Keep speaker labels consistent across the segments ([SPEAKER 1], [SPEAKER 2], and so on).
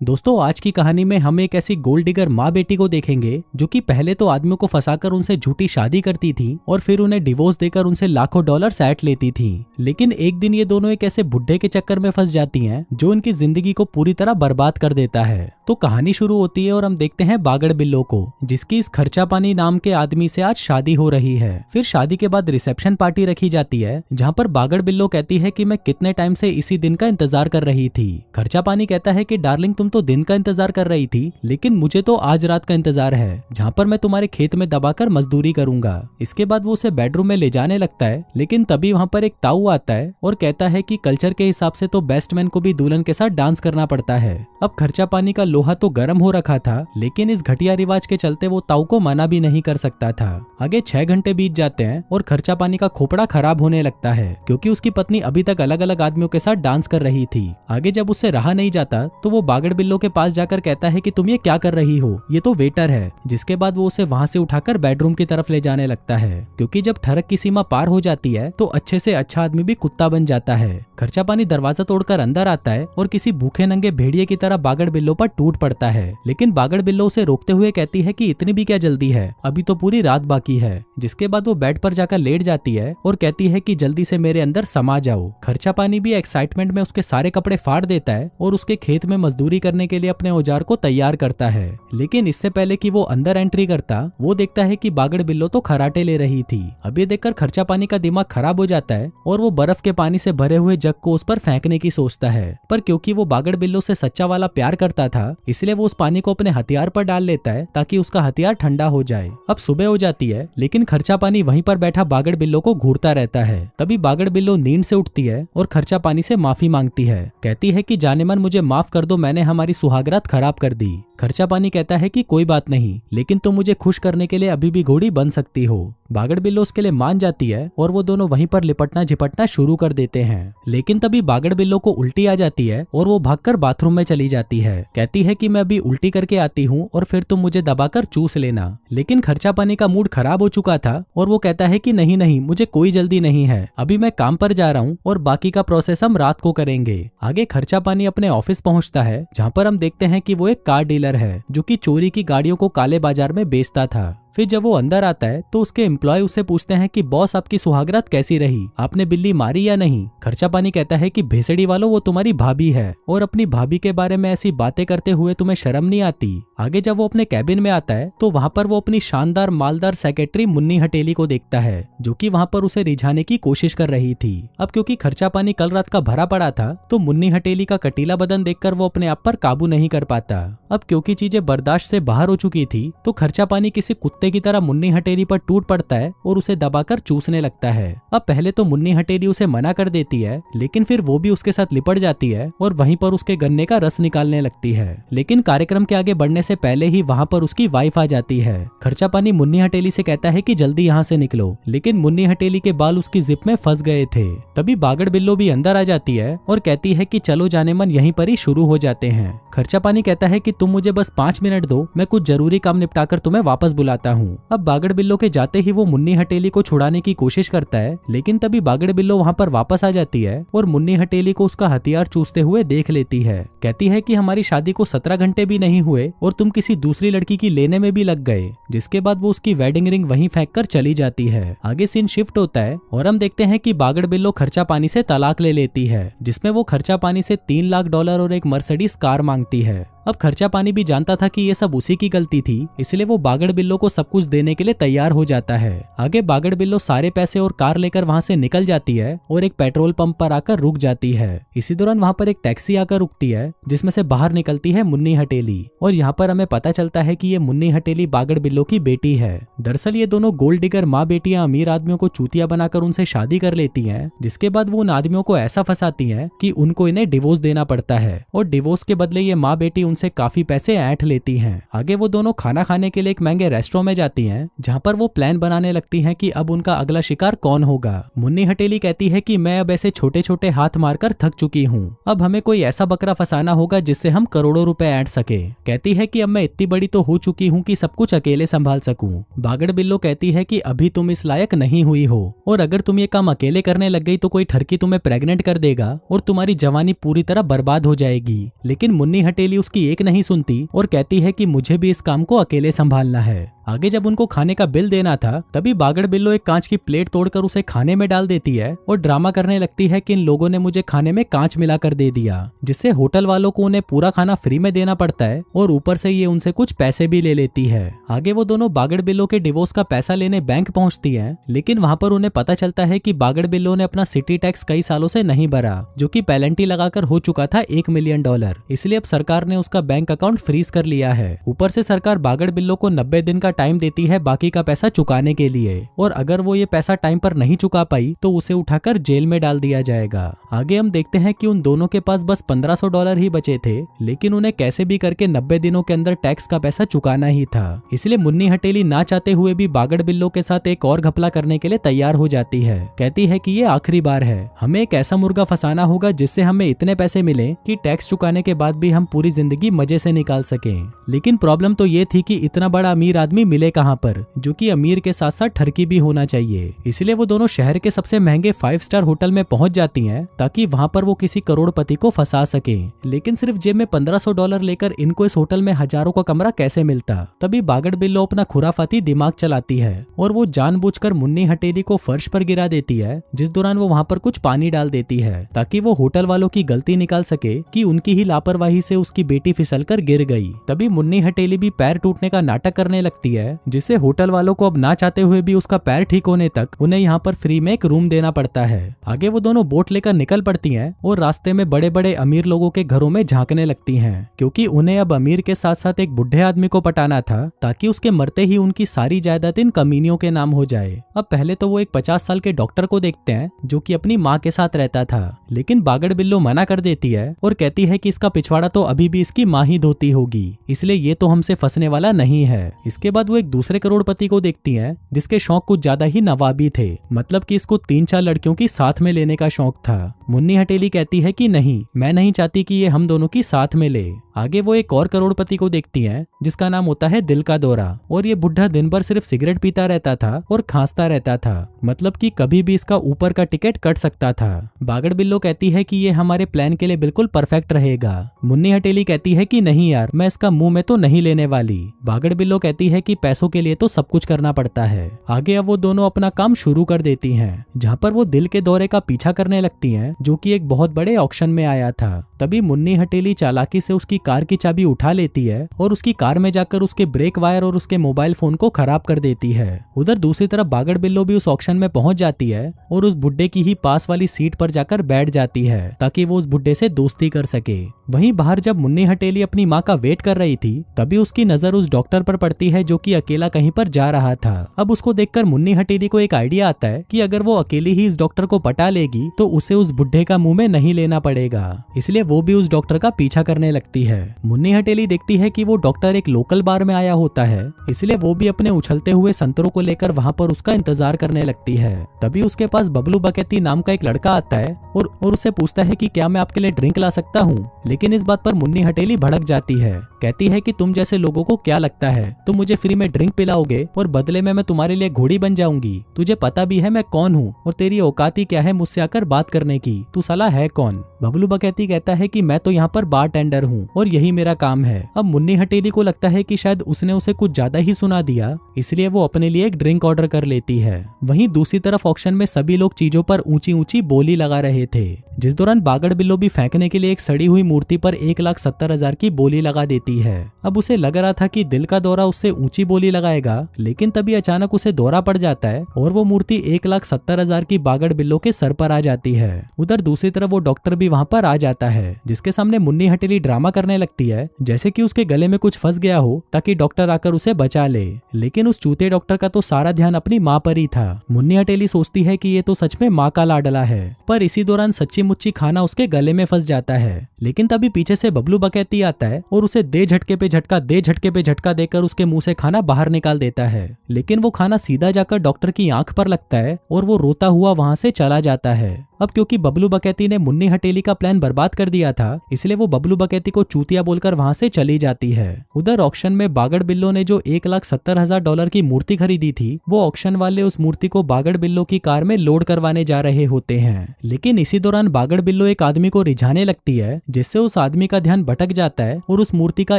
[SPEAKER 1] दोस्तों आज की कहानी में हम एक ऐसी गोल्ड डिगर माँ बेटी को देखेंगे जो कि पहले तो आदमियों को फंसाकर उनसे झूठी शादी करती थी और फिर उन्हें डिवोर्स देकर उनसे लाखों डॉलर ऐंठ लेती थी। लेकिन एक दिन ये दोनों एक ऐसे बुढ़े के चक्कर में फंस जाती हैं जो उनकी जिंदगी को पूरी तरह बर्बाद कर देता है। तो कहानी शुरू होती है और हम देखते हैं बागड़ बिल्लो को, जिसकी इस खर्चा पानी नाम के आदमी से आज शादी हो रही है। फिर शादी के बाद रिसेप्शन पार्टी रखी जाती है जहाँ पर बागड़ बिल्लो कहती है कि मैं कितने टाइम से इसी दिन का इंतजार कर रही थी। खर्चा पानी कहता है कि डार्लिंग तुम तो दिन का इंतजार कर रही थी, लेकिन मुझे तो आज रात का इंतजार है जहाँ पर मैं तुम्हारे खेत में दबाकर मजदूरी करूंगा। इसके बाद वो उसे बेडरूम में ले जाने लगता है, लेकिन तभी वहाँ पर एक ताऊ आता है और कहता है कि कल्चर के हिसाब से तो बेस्ट मैन को भी दुल्हन के साथ डांस करना पड़ता है। अब खर्चा पानी का लोहा तो गर्म हो रखा था, लेकिन इस घटिया रिवाज के चलते वो ताऊ को मना भी नहीं कर सकता था। आगे 6 घंटे बीत जाते हैं और खर्चा पानी का खोपड़ा खराब होने लगता है क्योंकि उसकी पत्नी अभी तक अलग अलग आदमियों के साथ डांस कर रही थी। आगे जब उससे रहा नहीं जाता तो वो बागड़ बिल्लो के पास जाकर कहता है कि तुम ये क्या कर रही हो, ये तो वेटर है। जिसके बाद वो उसे वहां से उठाकर बेडरूम की तरफ ले जाने लगता है क्योंकि जब थरक की सीमा पार हो जाती है तो अच्छे से अच्छा आदमी भी कुत्ता बन जाता है। खर्चा पानी दरवाजा तोड़कर अंदर आता है और किसी भूखे नंगे भेड़िए की तरह बागड़ बिल्लो पर टूट पड़ता है, लेकिन बागड़ बिल्लो उसे रोकते हुए कहती है कि इतनी भी क्या जल्दी है, अभी तो पूरी रात बाकी है। जिसके बाद वो बेड पर जाकर लेट जाती है और कहती है कि जल्दी से मेरे अंदर समा जाओ। खर्चा पानी भी एक्साइटमेंट में उसके सारे कपड़े फाड़ देता है और उसके खेत में मजदूरी करने के लिए अपने औजार को तैयार करता है। लेकिन इससे पहले कि वो अंदर एंट्री करता, वो देखता है कि बागड़ बिल्लो तो खराटे ले रही थी। अब ये देखकर खर्चा पानी का दिमाग खराब हो जाता है और वो बर्फ के पानी से भरे हुए जग को उस पर फेंकने की सोचता है, पर क्योंकि वो बागड़ बिल्लो से सच्चा वाला प्यार करता था इसलिए वो उस पानी को अपने हथियार पर डाल लेता है ताकि उसका हथियार ठंडा हो जाए। अब सुबह हो जाती है, लेकिन खर्चा पानी वहीं पर बैठा बागड़ बिल्लो को घूरता रहता है। तभी बागड़ बिल्लो नींद से उठती है और खर्चा पानी से माफी मांगती है। कहती है कि जानेमन मुझे माफ कर दो, मैंने हमारी सुहागरात खराब कर दी। खर्चा पानी कहता है कि कोई बात नहीं, लेकिन तुम मुझे खुश करने के लिए अभी भी घोड़ी बन सकती हो। बागड़ बिल्लो उसके लिए मान जाती है और वो दोनों वहीं पर लिपटना झिपटना शुरू कर देते हैं। लेकिन तभी बागड़ बिल्लो को उल्टी आ जाती है और वो भागकर बाथरूम में चली जाती है। कहती है कि मैं अभी उल्टी करके आती हूँ और फिर तुम मुझे दबाकर चूस लेना। लेकिन खर्चा पानी का मूड खराब हो चुका था और वो कहता है कि नहीं नहीं, मुझे कोई जल्दी नहीं है, अभी मैं काम पर जा रहा हूँ और बाकी का प्रोसेस हम रात को करेंगे। आगे खर्चा पानी अपने ऑफिस पहुँचता है जहाँ पर हम देखते हैं कि वो एक कार डीलर है जो कि चोरी की गाड़ियों को काले बाजार में बेचता था। फिर जब वो अंदर आता है तो उसके एम्प्लॉय उससे पूछते हैं कि बॉस आपकी सुहागरात कैसी रही, आपने बिल्ली मारी या नहीं। खर्चा पानी कहता है कि भेसड़ी वालों, वो तुम्हारी भाभी है और अपनी भाभी के बारे में ऐसी बातें करते हुए तुम्हें शर्म नहीं आती। आगे जब वो अपने कैबिन में आता है तो वहाँ पर वो अपनी शानदार मालदार सेक्रेटरी मुन्नी हटेली को देखता है जो कि वहाँ पर उसे रिझाने की कोशिश कर रही थी। अब क्योंकि खर्चा पानी कल रात का भरा पड़ा था तो मुन्नी हटेली का कटीला बदन देखकर वो अपने आप पर काबू नहीं कर पाता। अब क्योंकि चीजें बर्दाश्त से बाहर हो चुकी थी तो खर्चा पानी किसी कुत्ते की तरह मुन्नी हटेली पर टूट पड़ता है और उसे दबाकर चूसने लगता है। अब पहले तो मुन्नी हटेली उसे मना कर देती है, लेकिन फिर वो भी उसके साथ लिपट जाती है और वहीं पर उसके गन्ने का रस निकालने लगती है। लेकिन कार्यक्रम के आगे बढ़ने से पहले ही वहाँ पर उसकी वाइफ आ जाती है। खर्चा पानी मुन्नी हटेली से कहता है कि जल्दी यहाँ से निकलो, लेकिन मुन्नी हटेली के बाल उसकी जिप में फंस गए थे। तभी बागड़ बिल्लो भी अंदर आ जाती है और कहती है कि चलो जानेमन यहीं पर ही शुरू हो जाते हैं। खर्चा पानी कहता है कि तुम मुझे बस 5 मिनट दो, मैं कुछ जरूरी काम निपटाकर तुम्हें वापस बुलाता हूँ। अब बागड़ बिल्लो के जाते ही वो मुन्नी हटेली को छुड़ाने की कोशिश करता है, लेकिन तभी बागड़ बिल्लो वहाँ पर वापस आ जाती है और मुन्नी हटेली को उसका हथियार चूसते हुए देख लेती है। कहती है कि हमारी शादी को 17 घंटे भी नहीं हुए और तुम किसी दूसरी लड़की की लेने में भी लग गए। जिसके बाद वो उसकी वेडिंग रिंग वहीं फेंक कर चली जाती है। आगे सीन शिफ्ट होता है और हम देखते हैं कि बागड़ बिल्लो खर्चा पानी से तलाक ले लेती है, जिसमें वो खर्चा पानी से $3 लाख और एक मर्सिडीज कार मांगती है। अब खर्चा पानी भी जानता था कि ये सब उसी की गलती थी, इसलिए वो बागड़ बिल्लो को सब कुछ देने के लिए तैयार हो जाता है। आगे बागड़ बिल्लो सारे पैसे और कार लेकर वहाँ से निकल जाती है और एक पेट्रोल पंप पर आकर रुक जाती है। इसी दौरान वहाँ पर एक टैक्सी आकर रुकती है जिसमें से बाहर निकलती है मुन्नी हटेली और यहाँ पर हमें पता चलता है कि ये मुन्नी हटेली बागड़ बिल्लो की बेटी है। दरअसल ये दोनों गोल्ड डिगर माँ बेटियां अमीर आदमियों को चूतिया बनाकर उनसे शादी कर लेती हैं, जिसके बाद वो उन आदमियों को ऐसा फंसाती हैं कि उनको इन्हें डिवोर्स देना पड़ता है और डिवोर्स के बदले ये माँ बेटी उनसे काफी पैसे ऐंठ लेती हैं। आगे वो दोनों खाना खाने के लिए एक महंगे रेस्टोरेंट में जाती हैं जहाँ पर वो प्लान बनाने लगती हैं कि अब उनका अगला शिकार कौन होगा। मुन्नी हटेली कहती है कि मैं अब ऐसे छोटे छोटे हाथ मारकर थक चुकी हूँ, अब हमें कोई ऐसा बकरा फंसाना होगा जिससे हम करोड़ों रुपए ऐंठ सके। कहती है कि अब मैं इतनी बड़ी तो हो चुकी हूँ कि सब कुछ अकेले संभाल सकूं। बागड़ बिल्लो कहती है कि अभी तुम इस लायक नहीं हुई हो और अगर तुम ये काम अकेले करने लग गई तो कोई ठरकी तुम्हें प्रेग्नेंट कर देगा और तुम्हारी जवानी पूरी तरह बर्बाद हो जाएगी। लेकिन मुन्नी हटेली उसकी उनकी एक नहीं सुनती और कहती है कि मुझे भी इस काम को अकेले संभालना है। आगे जब उनको खाने का बिल देना था तभी बागड़ बिल्लो एक कांच की प्लेट तोड़कर उसे खाने में डाल देती है और ड्रामा करने लगती है कि इन लोगों ने मुझे खाने में कांच मिलाकर दे दिया, जिससे होटल वालों को उन्हें पूरा खाना फ्री में देना पड़ता है और ऊपर से ये उनसे कुछ पैसे भी ले लेती है। आगे वो दोनों बागड़ बिल्लो के डिवोर्स का पैसा लेने बैंक पहुंचती है, लेकिन वहां पर उन्हें पता चलता है कि बागड़ बिल्लो ने अपना सिटी टैक्स कई सालों से नहीं भरा, जो कि पेनल्टी लगाकर हो चुका था $1 मिलियन। इसलिए अब सरकार ने उसका बैंक अकाउंट फ्रीज कर लिया है। ऊपर से सरकार बागड़ बिल्लो को 90 दिन का टाइम देती है बाकी का पैसा चुकाने के लिए, और अगर वो ये पैसा टाइम पर नहीं चुका पाई तो उसे उठाकर जेल में डाल दिया जाएगा। आगे हम देखते हैं कि उन दोनों के पास बस $1500 ही बचे थे, लेकिन उन्हें कैसे भी करके 90 दिनों के अंदर टैक्स का पैसा चुकाना ही था। इसलिए मुन्नी हटेली ना चाहते हुए भी बागड़ बिल्लो के साथ एक और घपला करने के लिए तैयार हो जाती है। कहती है कि ये आखिरी बार है, हमें एक ऐसा मुर्गा फंसाना होगा जिससे हमें इतने पैसे मिले कि टैक्स चुकाने के बाद भी हम पूरी जिंदगी मजे से निकाल सकें। लेकिन प्रॉब्लम तो ये थी कि इतना बड़ा अमीर आदमी मिले कहाँ पर, जो कि अमीर के साथ साथ ठरकी भी होना चाहिए। इसलिए वो दोनों शहर के सबसे महंगे 5 स्टार होटल में पहुंच जाती हैं ताकि वहां पर वो किसी करोड़पति को फंसा सके। लेकिन सिर्फ जेब में $1500 लेकर इनको इस होटल में हजारों का कमरा कैसे मिलता। तभी बागड़ बिल्लो अपना खुराफाती दिमाग चलाती है और वो जानबूझकर मुन्नी हटेली को फर्श पर गिरा देती है, जिस दौरान वो वहां पर कुछ पानी डाल देती है ताकि वो होटल वालों की गलती निकाल सके कि उनकी ही लापरवाही से उसकी बेटी फिसलकर गिर गई। तभी मुन्नी हटेली भी पैर टूटने का नाटक करने लगती है, जिससे होटल वालों को अब ना चाहते हुए भी उसका पैर ठीक होने तक उन्हें यहाँ पर फ्री में एक रूम देना पड़ता है। आगे वो दोनों बोट लेकर निकल पड़ती हैं और रास्ते में बड़े बड़े अमीर लोगों के घरों में झांकने लगती हैं, क्योंकि उन्हें अब अमीर के साथ साथ एक बुढ़े आदमी को पटाना था ताकि उसके मरते ही उनकी सारी जायदाद इन कमीनियों के नाम हो जाए। अब पहले तो वो एक 50 साल के डॉक्टर को देखते हैं जो कि अपनी माँ के साथ रहता था, लेकिन बागड़ बिल्लो मना कर देती है और कहती है कि इसका पिछवाड़ा तो अभी भी इसकी माँ ही धोती होगी, इसलिए ये तो हमसे फंसने वाला नहीं है। इसके बाद वो एक दूसरे करोड़पति को देखती है जिसके शौक कुछ ज्यादा ही नवाबी थे, मतलब कि इसको 3-4 लड़कियों की साथ में लेने का शौक था। मुन्नी हटेली कहती है कि नहीं, मैं नहीं चाहती कि ये हम दोनों की साथ में ले। आगे वो एक और करोड़पति को देखती हैं जिसका नाम होता है दिल का दौरा, और ये बुढ़ा दिन भर सिर्फ सिगरेट पीता रहता था और खांसता रहता था, मतलब कि कभी भी इसका ऊपर का टिकट कट सकता था। बागड़ बिल्लो कहती है कि ये हमारे प्लान के लिए बिल्कुल परफेक्ट रहेगा। मुन्नी हटेली कहती है कि नहीं यार, मैं इसका मुंह में तो नहीं लेने वाली। बागड़ बिल्लो कहती है कि पैसों के लिए तो सब कुछ करना पड़ता है। आगे अब वो दोनों अपना काम शुरू कर देती हैं, जहाँ पर वो दिल के दौरे का पीछा करने लगती हैं, जो कि एक बहुत बड़े ऑक्शन में आया था। तभी मुन्नी हटेली चालाकी से उसकी कार की चाबी उठा लेती है और उसकी कार में जाकर उसके ब्रेक वायर और उसके मोबाइल फोन को खराब कर देती है। उधर दूसरी तरफ बागड़ बिल्लो भी उस ऑक्शन में पहुंच जाती है और उस बुड्ढे की ही पास वाली सीट पर जाकर बैठ जाती है ताकि वो उस बुड्ढे से दोस्ती कर सके। वहीं बाहर जब मुन्नी हटेली अपनी माँ का वेट कर रही थी तभी उसकी नजर उस डॉक्टर पर पड़ती है जो कि अकेला कहीं पर जा रहा था। अब उसको देखकर मुन्नी हटेली को एक आइडिया आता है कि अगर वो अकेली ही इस डॉक्टर को पटा लेगी तो उसे उस बुड्ढे का मुंह में नहीं लेना पड़ेगा, इसलिए वो भी उस डॉक्टर का पीछा करने लगती है। मुन्नी हटेली देखती है कि वो डॉक्टर एक लोकल बार में आया होता है, इसलिए वो भी अपने उछलते हुए संतरों को लेकर वहां पर उसका इंतजार करने लगती है। तभी उसके पास बबलू बकैती नाम का एक लड़का आता है और उससे पूछता है कि क्या मैं आपके लिए ड्रिंक ला सकता हूँ। लेकिन इस बात पर मुन्नी हटेली भड़क जाती है, कहती है कि तुम जैसे लोगों को क्या लगता है, तुम मुझे फ्री में ड्रिंक पिलाओगे और बदले में मैं तुम्हारे लिए घोड़ी बन जाऊंगी। तुझे पता भी है मैं कौन हूँ और तेरी औकात ही क्या है मुझसे आकर बात करने की, तू साला है कौन। बबलू बकैती कहता है कि मैं तो यहाँ पर बार टेंडर हूँ और यही मेरा काम है। अब मुन्नी हटेली को लगता है कि शायद उसने उसे कुछ ज्यादा ही सुना दिया, इसलिए वो अपने लिए एक ड्रिंक ऑर्डर कर लेती है। वहीं दूसरी तरफ ऑक्शन में सभी लोग चीजों पर ऊंची ऊंची बोली लगा रहे थे, जिस दौरान बागड़ बिल्लो भी फेंकने के लिए एक सड़ी हुई मूर्ति पर 1,70,000 की बोली लगा देती है। अब उसे लग रहा था कि दिल का दौरा उससे ऊंची बोली लगाएगा, लेकिन तभी अचानक उसे दौरा पड़ जाता है और वो मूर्ति 1,70,000 की बागड़ बिल्लो के सर पर आ जाती है। उधर दूसरी तरफ वो डॉक्टर भी वहां पर आ जाता है, जिसके सामने मुन्नी हटेली ड्रामा करने लगती है जैसे कि उसके गले में कुछ फंस गया हो ताकि डॉक्टर आकर उसे बचा ले। लेकिन उस चूते डॉक्टर का तो सारा ध्यान अपनी माँ पर ही था। मुन्नी हटेली सोचती है कि ये तो सच में माँ का लाडला है, पर इसी दौरान सच्ची मुच्ची खाना उसके गले में फंस जाता है। लेकिन तभी पीछे से बबलू बकैती आता है और उसे दे झटके पे झटका देकर उसके मुंह से खाना बाहर निकाल देता है। लेकिन वो खाना सीधा जाकर डॉक्टर की आंख पर लगता है और वो रोता हुआ वहां से चला जाता है। अब क्योंकि बबलू बकैती ने मुन्नी हटेली का प्लान बर्बाद कर दिया था, इसलिए वो बबलू बकैती को चूतिया बोलकर वहां से चली जाती है। उधर ऑक्शन में बागड़ बिल्लो ने जो $1,70,000 की मूर्ति खरीदी थी, वो ऑक्शन वाले उस मूर्ति को बागड़ बिल्लो की कार में लोड करवाने जा रहे होते हैं। लेकिन इसी दौरान बागड़ बिल्लो एक आदमी को रिझाने लगती है, जिससे उस आदमी का ध्यान भटक जाता है और उस मूर्ति का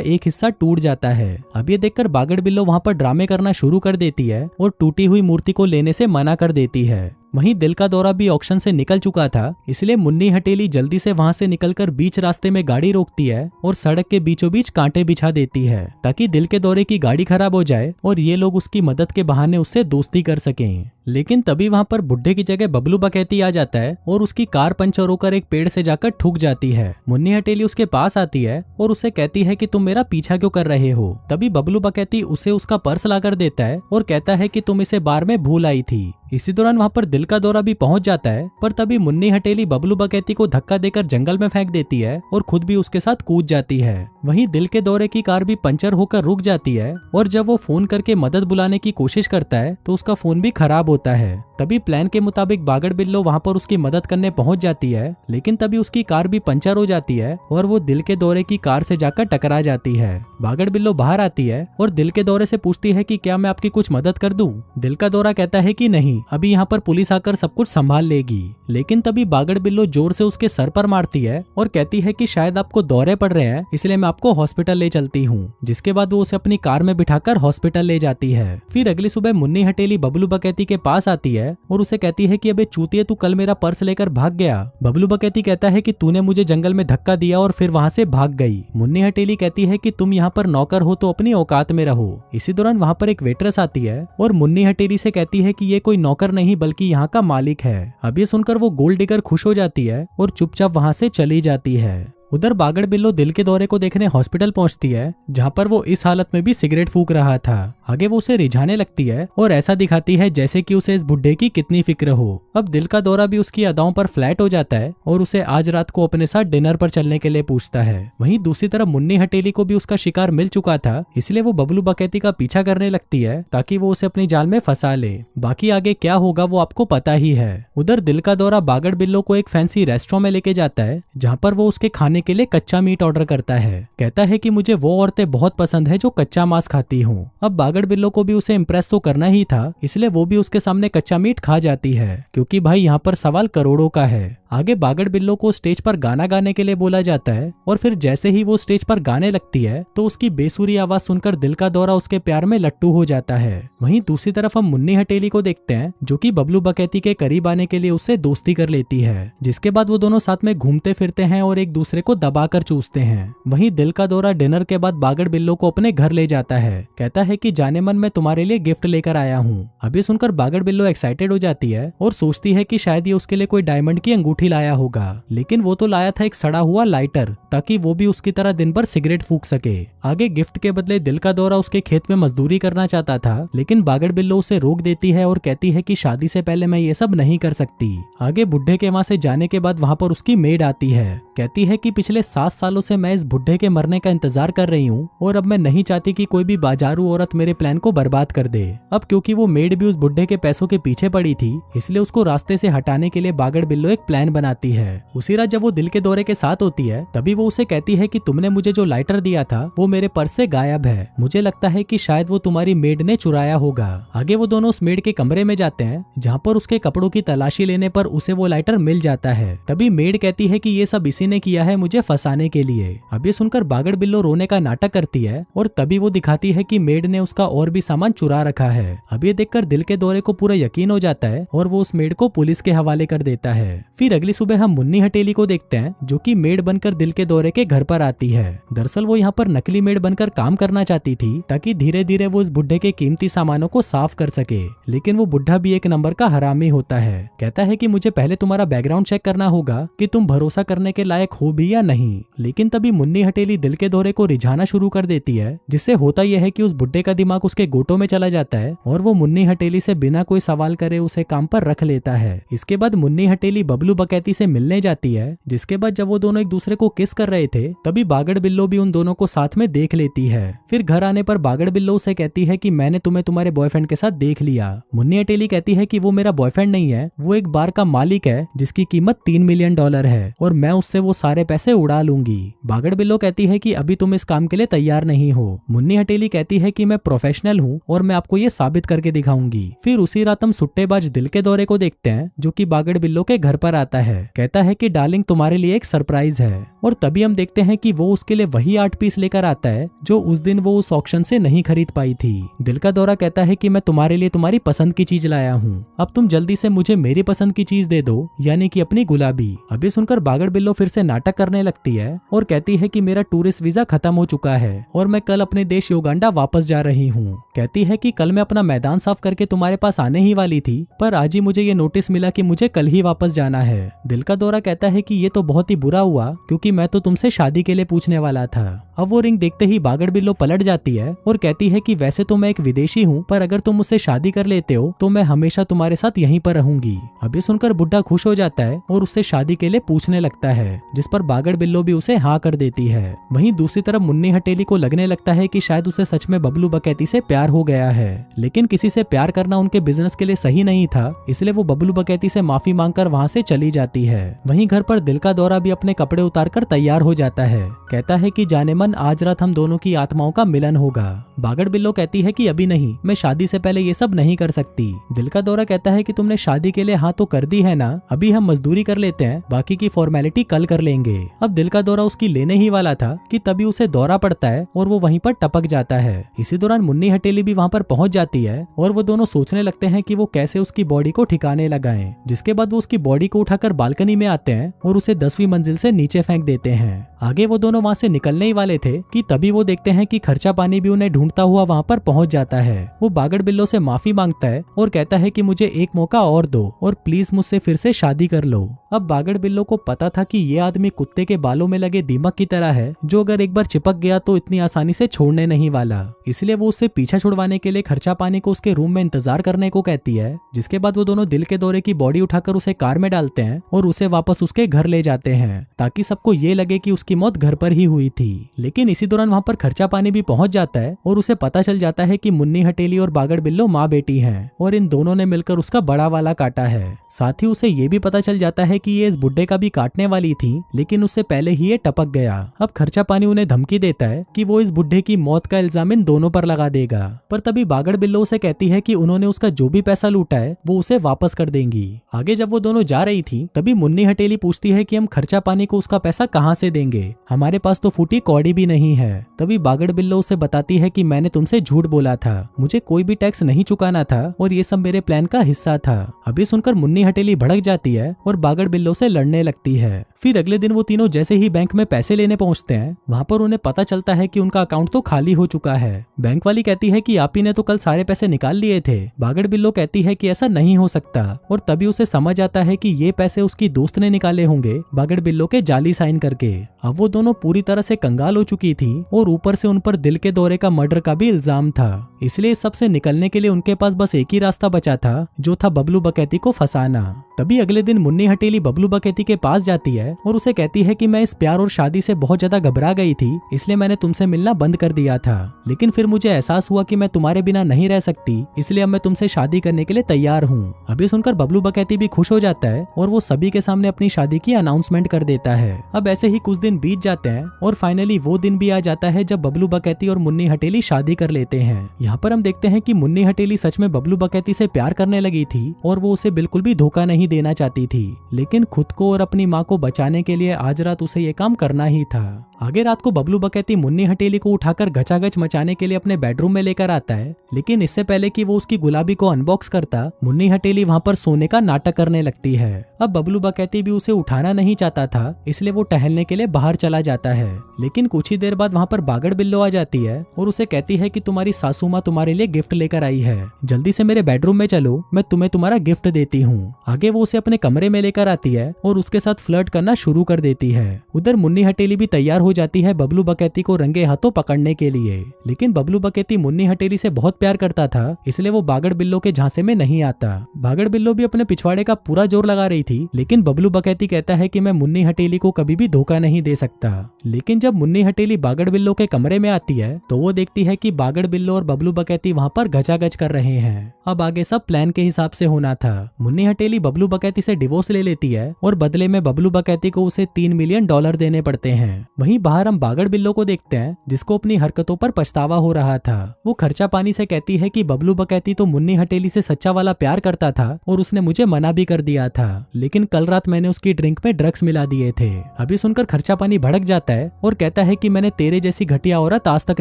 [SPEAKER 1] एक हिस्सा टूट जाता है। अब ये देखकर बागड़ बिल्लो वहां पर ड्रामे करना शुरू कर देती है और टूटी हुई मूर्ति को लेने से मना कर देती है। वहीं दिल का दौरा भी ऑक्शन से निकल चुका था, इसलिए मुन्नी हटेली जल्दी से वहां से निकलकर बीच रास्ते में गाड़ी रोकती है और सड़क के बीचों बीच कांटे बिछा देती है, ताकि दिल के दौरे की गाड़ी खराब हो जाए और ये लोग उसकी मदद के बहाने उससे दोस्ती कर सकें। लेकिन तभी वहां पर बुड्ढे की जगह बबलू बकैती आ जाता है और उसकी कार पंचर होकर एक पेड़ से जाकर ठुक जाती है। मुन्नी हटेली उसके पास आती है और उसे कहती है कि तुम मेरा पीछा क्यों कर रहे हो। तभी बबलू बकैती उसे उसका पर्स लाकर देता है और कहता है कि तुम इसे बार में भूल आई थी। इसी दौरान वहां पर दिल का दौरा भी पहुंच जाता है, पर तभी मुन्नी हटेली बबलू बकैती को धक्का देकर जंगल में फेंक देती है और खुद भी उसके साथ कूद जाती है। वहीं दिल के दौरे की कार भी पंचर होकर रुक जाती है और जब वो फोन करके मदद बुलाने की कोशिश करता है तो उसका फोन भी खराब होता है। तभी प्लान के मुताबिक बागड़ बिल्लो वहां पर उसकी मदद करने पहुंच जाती है, लेकिन तभी उसकी कार भी पंचर हो जाती है और वो दिल के दौरे की कार से जाकर टकरा जाती है। बागड़ बिल्लो बाहर आती है और दिल के दौरे से पूछती है कि क्या मैं आपकी कुछ मदद कर दूं। दिल का दौरा कहता है कि नहीं, अभी यहाँ पर पुलिस आकर सब कुछ संभाल लेगी। लेकिन तभी बागड़ बिल्लो जोर से उसके सर पर मारती है और कहती है कि शायद आपको दौरे पड़ रहे हैं, इसलिए मैं आपको हॉस्पिटल ले चलती हूँ। जिसके बाद वो उसे अपनी कार में बिठाकर हॉस्पिटल ले जाती है। फिर अगली सुबह मुन्नी हटेली बबलू बकैती के पास आती है और उसे कहती है कि अबे चूतिए, तू कल मेरा पर्स लेकर भाग गया। बबलू बकैती कहता है कि तूने मुझे जंगल में धक्का दिया और फिर वहाँ से भाग गई। मुन्नी हटेली कहती है कि तुम यहाँ पर नौकर हो तो अपनी औकात में रहो। इसी दौरान वहाँ पर एक वेट्रेस आती है और मुन्नी हटेली से कहती है कि ये कोई नौकर नहीं बल्कि यहाँ का मालिक है। अब ये सुनकर वो गोल्ड डिगर खुश हो जाती है और चुपचाप वहाँ से चली जाती है। उधर बागड़ बिल्लो दिल के दौरे को देखने हॉस्पिटल पहुंचती है, जहां पर वो इस हालत में भी सिगरेट फूंक रहा था। आगे वो उसे रिझाने लगती है और ऐसा दिखाती है जैसे कि उसे इस बुड्ढे की कितनी फिक्र हो। अब दिल का दौरा भी उसकी अदाओं पर फ्लैट हो जाता है और उसे आज रात को अपने साथ डिनर पर चलने के लिए पूछता है। वहीं दूसरी तरफ मुन्नी हटेली को भी उसका शिकार मिल चुका था, इसलिए वो बबलू बकैती का पीछा करने लगती है ताकि वो उसे अपनी जाल में फंसा ले। बाकी आगे क्या होगा वो आपको पता ही है। उधर दिल का दौरा बागड़ बिल्लो को एक फैंसी रेस्टोरेंट में लेके जाता है, जहाँ पर वो उसके खाने के लिए कच्चा मीट ऑर्डर करता है। कहता है कि मुझे वो औरतें बहुत पसंद है जो कच्चा मांस खाती हूँ। अब बागड़ बिल्लो को भी उसे इम्प्रेस तो करना ही था, इसलिए वो भी उसके सामने कच्चा मीट खा जाती है, क्योंकि भाई यहाँ पर सवाल करोड़ों का है। आगे बागड़ बिल्लो को स्टेज पर गाना गाने के लिए बोला जाता है और फिर जैसे ही वो स्टेज पर गाने लगती है तो उसकी बेसुरी आवाज सुनकर दिल का दौरा उसके प्यार में लट्टू हो जाता है। वहीं दूसरी तरफ हम मुन्नी हटेली को देखते हैं, जो कि बबलू बकैती के करीब आने के लिए उससे दोस्ती कर लेती है, जिसके बाद वो दोनों साथ में घूमते फिरते हैं और एक दूसरे को दबाकर चूसते हैं। वहीं दिल का दौरा डिनर के बाद बागड़ बिल्लो को अपने घर ले जाता है। कहता है कि जाने मन मैं तुम्हारे लिए गिफ्ट लेकर आया हूँ। अभी सुनकर बागड़ बिल्लो एक्साइटेड हो जाती है और सोचती है कि शायद ये उसके लिए कोई डायमंड की अंगूठी लाया होगा, लेकिन वो तो लाया था एक सड़ा हुआ लाइटर, ताकि वो भी उसकी तरह दिन भर सिगरेट फूंक सके। आगे गिफ्ट के बदले दिल का दौरा उसके खेत में मजदूरी करना चाहता था, लेकिन बागड़ बिल्लो उसे रोक देती है और कहती है कि शादी से पहले मैं ये सब नहीं कर सकती। आगे बुड्ढे के वहां से जाने के बाद वहां पर उसकी मेड आती है। कहती है कि पिछले 7 सालों से मैं इस बुड्ढे के मरने का इंतजार कर रही हूँ और अब मैं नहीं चाहती कि कोई भी बाजारू औरत मेरे प्लान को बर्बाद कर दे। अब क्योंकि वो मेड भी उस बुड्ढे के पैसों के पीछे पड़ी थी, इसलिए उसको रास्ते से हटाने के लिए बागड़ बिल्लो एक प्लान बनाती है। उसी रात जब वो दिल के दौरे के साथ होती है, तभी वो उसे कहती है कि तुमने मुझे जो लाइटर दिया था वो मेरे पर्स से गायब है। मुझे लगता है कि शायद वो तुम्हारी मेड ने चुराया होगा। आगे वो दोनों उस मेड के कमरे में जाते हैं, जहाँ पर उसके कपड़ों की तलाशी लेने पर उसे वो लाइटर मिल जाता है। तभी मेड कहती है कि ये सब इसी ने किया है मुझे फंसाने के लिए। अब ये सुनकर बागड़ बिल्लो रोने का नाटक करती है और तभी वो दिखाती है कि मेड ने उसका और भी सामान चुरा रखा है। अब ये देखकर दिल के दौरे को पूरा यकीन हो जाता है और वो उस मेड को पुलिस के हवाले कर देता है। फिर अगली सुबह हम मुन्नी हटेली को देखते हैं, जो कि मेड बनकर दिल के दौरे के घर पर आती है। दरअसल वो यहाँ पर नकली मेड बनकर काम करना चाहती थी, ताकि धीरे धीरे वो इस बुड्ढे के कीमती सामानों को साफ कर सके। लेकिन वो बुड्ढा भी एक नंबर का हरामी होता है। कहता है कि मुझे पहले तुम्हारा बैकग्राउंड चेक करना होगा कि तुम भरोसा करने के लायक हो भी या नहीं। लेकिन तभी मुन्नी हटेली दिल के दौरे को रिझाना शुरू कर देती है, जिससे होता यह है कि उस बुड्ढे का दिमाग उसके गोटों में चला जाता है और वो मुन्नी हटेली से बिना कोई सवाल करे उसे काम पर रख लेता है। इसके बाद मुन्नी हटेली बबलू बकैती से मिलने जाती है। जिसके बाद जब वो दोनों एक दूसरे को किस कर रहे थे तभी बागड़ बिल्लो भी उन दोनों को साथ में देख लेती है। फिर घर आने पर बागड़ बिल्लो उसे कहती है कि मैंने तुम्हें तुम्हारे बॉयफ्रेंड के साथ देख लिया। मुन्नी हटेली कहती है कि वो मेरा बॉयफ्रेंड नहीं है, वो एक बार का मालिक है जिसकी कीमत $3 मिलियन है और मैं उससे वो सारे पैसे उड़ा लूंगी। बागड़ बिल्लो कहती है कि अभी तुम इस काम के लिए तैयार नहीं हो। मुन्नी हटेली कहती है कि मैं प्रोफेशनल हूँ और मैं आपको ये साबित करके दिखाऊंगी। फिर उसी रात हम सुट्टेबाज दिल के दौरे को देखते हैं जो कि बागड़ बिल्लो के घर पर आता है। कहता है कि डार्लिंग तुम्हारे लिए एक सरप्राइज है। और तभी हम देखते हैं कि वो उसके लिए वही 8 पीस लेकर आता है जो उस दिन वो उस ऑक्शन से नहीं खरीद पाई थी। दिल का दौरा कहता है कि मैं तुम्हारे लिए तुम्हारी पसंद की चीज लाया हूँ, अब तुम जल्दी से मुझे मेरी पसंद की चीज दे दो, यानी कि अपनी गुलाबी। अभी सुनकर बागड़ बिल्लो फिर से नाटक करने लगती है और कहती है कि मेरा टूरिस्ट वीजा खत्म हो चुका है और मैं कल अपने देश युगांडा वापस जा रही हूँ। कहती है कि कल मैं अपना मैदान साफ करके तुम्हारे पास आने ही वाली थी, पर आज ही मुझे ये नोटिस मिला कि मुझे कल ही वापस जाना है। दिल का दौरा कहता है कि ये तो बहुत ही बुरा हुआ क्योंकि मैं तो तुमसे शादी के लिए पूछने वाला था। अब वो रिंग देखते ही बागड़ बिल्लो पलट जाती है और कहती है कि वैसे तो मैं एक विदेशी हूँ, पर अगर तुम मुझसे शादी कर लेते हो तो मैं हमेशा तुम्हारे साथ यहीं पर रहूंगी। अभी सुनकर बुड्ढा खुश हो जाता है और उससे शादी के लिए पूछने लगता है, जिस पर बागड़ बिल्लो भी उसे हाँ कर देती है। वहीं दूसरी तरफ मुन्नी हटेली को लगने लगता है कि शायद उसे सच में बबलू बकैती से प्यार हो गया है, लेकिन किसी से प्यार करना उनके बिजनेस के लिए सही नहीं था, इसलिए वो बबलू बकैती से माफी मांगकर वहाँ से चली जाती है। वहीं घर पर दिल का दौरा भी अपने कपड़े उतारकर तैयार हो जाता है। कहता है कि जाने मन आज रात हम दोनों की आत्माओं का मिलन होगा। बागड़ बिल्लो कहती है कि अभी नहीं, मैं शादी से पहले ये सब नहीं कर सकती। दिल का दौरा कहता है कि तुमने शादी के लिए हाँ तो कर दी है ना, अभी हम मजदूरी कर लेते हैं, बाकी की फॉर्मेलिटी कल कर लेंगे। अब दिल का दौरा उसकी लेने ही वाला था कि तभी उसे दौरा पड़ता है और वो वहीं पर टपक जाता है। इसी दौरान मुन्नी हटेली भी वहाँ पर पहुंच जाती है और वो दोनों सोचने लगते हैं कि वो कैसे उसकी बॉडी को ठिकाने लगाएं। जिसके बाद वो उसकी बॉडी को उठाकर बालकनी में आते हैं और उसे 10वीं मंजिल से नीचे फेंक देते हैं। आगे वो दोनों वहाँ से निकलने ही वाले थे कि तभी वो देखते हैं कि खर्चा पानी भी उन्हें ढूंढता हुआ वहाँ पर पहुंच जाता है। वो बागड़ बिल्लो से माफी मांगता है और कहता है कि मुझे एक मौका और दो और प्लीज मुझसे फिर से शादी कर लो। अब बागड़ बिल्लो को पता था कि ये आदमी कुत्ते के बालों में लगे दीमक की तरह है, जो अगर एक बार चिपक गया तो इतनी आसानी से छोड़ने नहीं वाला। इसलिए वो उससे पीछा छुड़वाने के लिए खर्चा पानी को उसके रूम में इंतजार करने को कहती है। जिसके बाद वो दोनों दिल के दौरे की बॉडी उठाकर उसे कार में डालते हैं और उसे वापस उसके घर ले जाते हैं, ताकि सबको ये लगे कि उसकी मौत घर पर ही हुई थी। लेकिन इसी दौरान वहाँ पर खर्चा पानी भी पहुंच जाता है और उसे पता चल जाता है कि मुन्नी हटेली और बागड़ बिल्लो माँ बेटी हैं और इन दोनों ने मिलकर उसका बड़ा वाला काटा है। साथ ही उसे ये भी पता चल जाता है कि ये इस बुड्ढे का भी काटने वाली थी, लेकिन उससे पहले ही ये टपक गया। अब खर्चा पानी उन्हें धमकी देता है कि वो इस बुड्ढे की मौत का इल्जाम इन दोनों पर लगा देगा, पर तभी बागड़ बिल्लो उसे कहती है कि उन्होंने उसका जो भी पैसा लूटा है वो उसे वापस कर देंगी। आगे जब वो दोनों जा रही थी तभी मुन्नी हटेली पूछती है कि हम खर्चा पानी को उसका पैसा कहाँ से देंगे, हमारे पास तो फूटी कौड़ी भी नहीं है। तभी बागड़ बिल्लो उसे बताती है कि मैंने तुमसे झूठ बोला था, मुझे कोई भी टैक्स नहीं चुकाना था और ये सब मेरे प्लान का हिस्सा था। अभी सुनकर मुन्नी हटेली भड़क जाती है और बागड़ बिल्लो से लड़ने लगती है। फिर अगले दिन वो तीनों जैसे ही बैंक में पैसे लेने पहुंचते हैं, वहाँ पर उन्हें पता चलता है कि उनका अकाउंट तो खाली हो चुका है। बैंक वाली कहती है कि आप ही ने तो कल सारे पैसे निकाल लिए थे। बागड़ बिल्लो कहती है कि ऐसा नहीं हो सकता और तभी उसे समझ आता है कि ये पैसे उसकी दोस्त ने निकाले होंगे बागड़ बिल्लो के जाली साइन करके। अब वो दोनों पूरी तरह से कंगाल हो चुकी थी और ऊपर से उन पर दिल के दौरे का मर्डर का भी इल्जाम था, इसलिए इस सब से निकलने के लिए उनके पास बस एक ही रास्ता बचा था, जो था बबलू बकैती को फंसाना। तभी अगले दिन मुन्नी हटेली बबलू बकैती के पास जाती है और उसे कहती है कि मैं इस प्यार और शादी से बहुत ज्यादा घबरा गई थी, इसलिए मैंने तुमसे मिलना बंद कर दिया था, लेकिन फिर मुझे एहसास हुआ कि मैं तुम्हारे बिना नहीं रह सकती, इसलिए अब मैं तुमसे शादी करने के लिए तैयार हूँ। अभी सुनकर बबलू बकैती भी खुश हो जाता है और वो सभी के सामने अपनी शादी की अनाउंसमेंट कर देता है। अब ऐसे ही कुछ दिन बीत जाते हैं और फाइनली वो दिन भी आ जाता है जब बबलू बकैती और मुन्नी हटेली शादी कर लेते हैं। यहाँ पर हम देखते हैं कि मुन्नी हटेली सच में बबलू बकैती से प्यार करने लगी थी और वो उसे बिल्कुल भी धोखा नहीं देना चाहती थी, लेकिन खुद को और अपनी माँ को बचाने के लिए आज रात उसे ये काम करना ही था। आगे रात को बबलू बकैती मुन्नी हटेली को उठाकर गचागच मचाने के लिए अपने बेडरूम में लेकर आता है, लेकिन इससे पहले कि वो उसकी गुलाबी को अनबॉक्स करता, मुन्नी हटेली वहाँ पर सोने का नाटक करने लगती है। अब बबलू बकैती भी उसे उठाना नहीं चाहता था, इसलिए वो टहलने के लिए बाहर चला जाता है। लेकिन कुछ ही देर बाद वहाँ पर बागड़ बिल्लो आ जाती है और उसे कहती है कि तुम्हारी सासू माँ तुम्हारे लिए गिफ्ट लेकर आई है, जल्दी से मेरे बेडरूम में चलो, मैं तुम्हें तुम्हारा गिफ्ट देती हूँ। आगे वो उसे अपने कमरे में लेकर आती है और उसके साथ फ्लर्ट करना शुरू कर देती है। उधर मुन्नी हटेली भी तैयार हो जाती है बबलू बकैती को रंगे हाथों पकड़ने के लिए। लेकिन बबलू बकैती मुन्नी हटेली से बहुत प्यार करता था, इसलिए वो बागड़ बिल्लो के झांसे में नहीं आता। बागड़ बिल्लो भी अपने पिछवाड़े का पूरा जोर लगा रही थी, लेकिन बबलू बकैती कहता है कि मैं मुन्नी हटेली को कभी भी धोखा नहीं दे सकता। लेकिन जब मुन्नी हटेली बागड़ बिल्लो के कमरे में आती है तो वो देखती है कि बागड़ बिल्लो और बबलू बकैती वहाँ पर घचाघच कर रहे हैं। अब आगे सब प्लान के हिसाब से होना था। मुन्नी हटेली बबलू बकैती से डिवोर्स ले लेती है और बदले में बबलू बकैती को उसे $3 मिलियन देने पड़ते हैं। वहीं बाहर हम बागड़ बिल्लो को देखते हैं, जिसको अपनी हरकतों पर पछतावा हो रहा था। वो खर्चा पानी से कहती है कि बबलू बकैती तो मुन्नी हटेली से सच्चा वाला प्यार करता था और उसने मुझे मना भी कर दिया था, लेकिन कल रात मैंने उसकी ड्रिंक में ड्रग्स मिला दिए थे। अभी सुनकर खर्चा पानी भड़क जाता है और कहता है कि मैंने तेरे जैसी घटिया औरत आज तक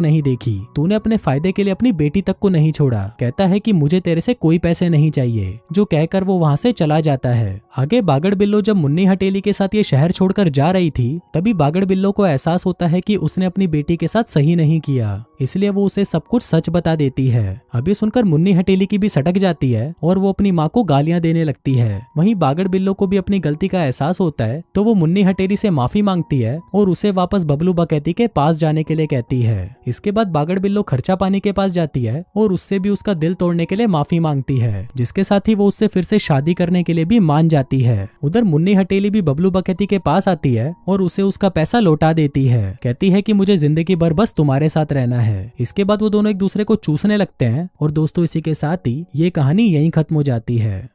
[SPEAKER 1] नहीं देखी, तूने अपने फायदे के लिए अपनी बेटी तक को नहीं छोड़ा। कहता है कि मुझे तेरे से कोई पैसे नहीं चाहिए, जो कहकर वो वहाँ से चला जाता है। आगे बागड़ बिल्लो जब मुन्नी हटेली के साथ ये शहर छोड़कर जा रही थी, तभी बागड़ बिल्लो को एहसास होता है कि उसने अपनी बेटी के साथ सही नहीं किया, इसलिए वो उसे सब कुछ सच बता देती है। अभी सुनकर मुन्नी हटेली की भी सटक जाती है और वो अपनी माँ को गालियां देने लगती है। वहीं बागड़ बिल्लो को भी अपनी गलती का एहसास होता है, तो वो मुन्नी हटेली से माफी मांगती है और उसे वापस बबलू बकैती के पास जाने के लिए कहती है। इसके बाद बागड़ बिल्लो खर्चा पानी के पास जाती है और उससे भी उसका दिल तोड़ने के लिए माफी मांगती है, जिसके साथ ही वो उससे फिर से शादी करने के लिए भी मान जाती है। उधर मुन्नी हटेली भी बबलू बकैती के पास आती है और उसे उसका पैसा लौटा देती है। कहती है कि मुझे जिंदगी भर बस तुम्हारे साथ रहना है। इसके बाद वो दोनों एक दूसरे को चूसने लगते हैं और दोस्तों इसी के साथ ही ये कहानी यहीं खत्म हो जाती है।